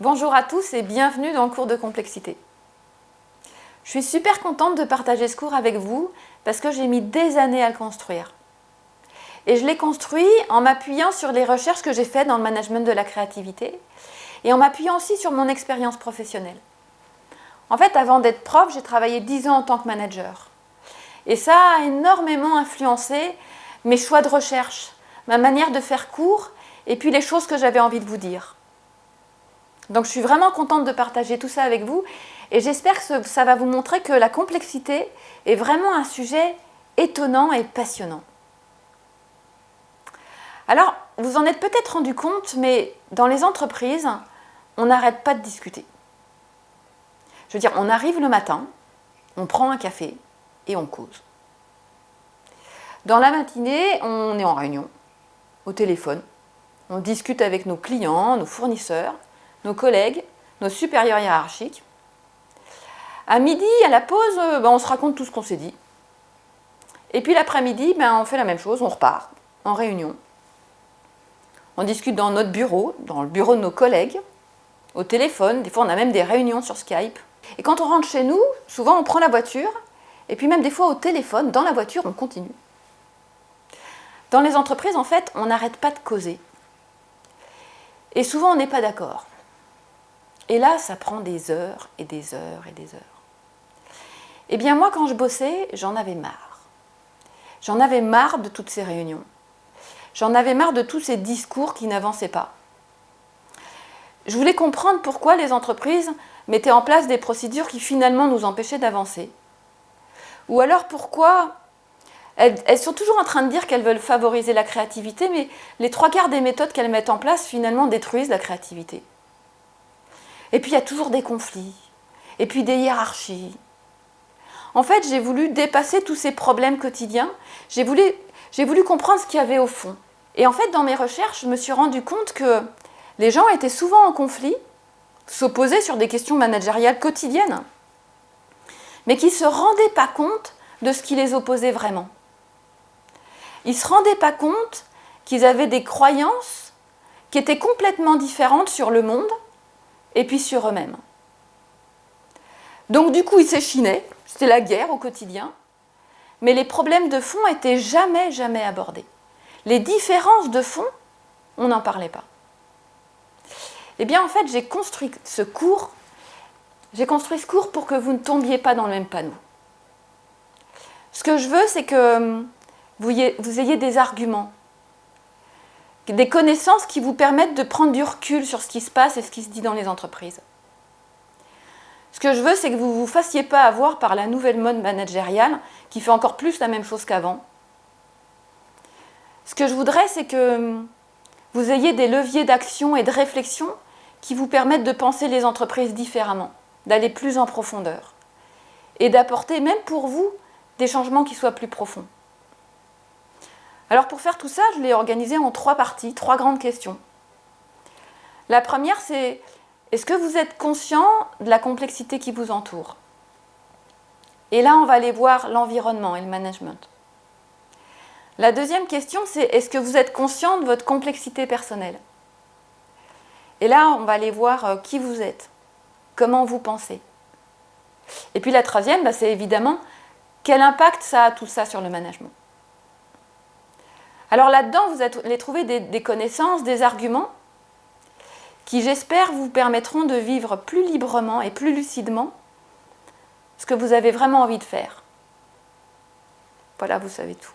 Bonjour à tous et bienvenue dans le cours de complexité. Je suis super contente de partager ce cours avec vous parce que j'ai mis des années à le construire. Et je l'ai construit en m'appuyant sur les recherches que j'ai faites dans le management de la créativité et en m'appuyant aussi sur mon expérience professionnelle. En fait, avant d'être prof, j'ai travaillé 10 ans en tant que manager. Et ça a énormément influencé mes choix de recherche, ma manière de faire cours et puis les choses que j'avais envie de vous dire. Donc je suis vraiment contente de partager tout ça avec vous et j'espère que ça va vous montrer que la complexité est vraiment un sujet étonnant et passionnant. Alors, vous en êtes peut-être rendu compte, mais dans les entreprises, on n'arrête pas de discuter. Je veux dire, on arrive le matin, on prend un café et on cause. Dans la matinée, on est en réunion, au téléphone, on discute avec nos clients, nos fournisseurs, nos collègues, nos supérieurs hiérarchiques. À midi, à la pause, on se raconte tout ce qu'on s'est dit. Et puis l'après-midi, on fait la même chose, on repart en réunion. On discute dans notre bureau, dans le bureau de nos collègues, au téléphone, des fois on a même des réunions sur Skype. Et quand on rentre chez nous, souvent on prend la voiture, et puis même des fois au téléphone, dans la voiture, on continue. Dans les entreprises, en fait, on n'arrête pas de causer. Et souvent on n'est pas d'accord. Et là, ça prend des heures et des heures et des heures. Eh bien moi, quand je bossais, j'en avais marre. J'en avais marre de toutes ces réunions. J'en avais marre de tous ces discours qui n'avançaient pas. Je voulais comprendre pourquoi les entreprises mettaient en place des procédures qui finalement nous empêchaient d'avancer. Ou alors pourquoi elles sont toujours en train de dire qu'elles veulent favoriser la créativité, mais les 3/4 des méthodes qu'elles mettent en place finalement détruisent la créativité. Et puis il y a toujours des conflits, et puis des hiérarchies. En fait, j'ai voulu dépasser tous ces problèmes quotidiens, j'ai voulu comprendre ce qu'il y avait au fond. Et en fait, dans mes recherches, je me suis rendu compte que les gens étaient souvent en conflit, s'opposaient sur des questions managériales quotidiennes, mais qui ne se rendaient pas compte de ce qui les opposait vraiment. Ils ne se rendaient pas compte qu'ils avaient des croyances qui étaient complètement différentes sur le monde et puis sur eux-mêmes. Donc du coup, ils s'échinaient, c'était la guerre au quotidien, mais les problèmes de fond n'étaient jamais abordés. Les différences de fond, on n'en parlait pas. Eh bien, en fait, j'ai construit ce cours pour que vous ne tombiez pas dans le même panneau. Ce que je veux, c'est que vous ayez des arguments, des connaissances qui vous permettent de prendre du recul sur ce qui se passe et ce qui se dit dans les entreprises. Ce que je veux, c'est que vous ne vous fassiez pas avoir par la nouvelle mode managériale qui fait encore plus la même chose qu'avant. Ce que je voudrais, c'est que vous ayez des leviers d'action et de réflexion qui vous permettent de penser les entreprises différemment, d'aller plus en profondeur et d'apporter, même pour vous, des changements qui soient plus profonds. Alors pour faire tout ça, je l'ai organisé en 3 parties, 3 grandes questions. La première, c'est: est-ce que vous êtes conscient de la complexité qui vous entoure? Et là, on va aller voir l'environnement et le management. La deuxième question, c'est: est-ce que vous êtes conscient de votre complexité personnelle? Et là, on va aller voir qui vous êtes, comment vous pensez. Et puis la troisième, c'est évidemment quel impact ça a tout ça sur le management. Alors là-dedans, vous allez trouver des connaissances, des arguments qui, j'espère, vous permettront de vivre plus librement et plus lucidement ce que vous avez vraiment envie de faire. Voilà, vous savez tout.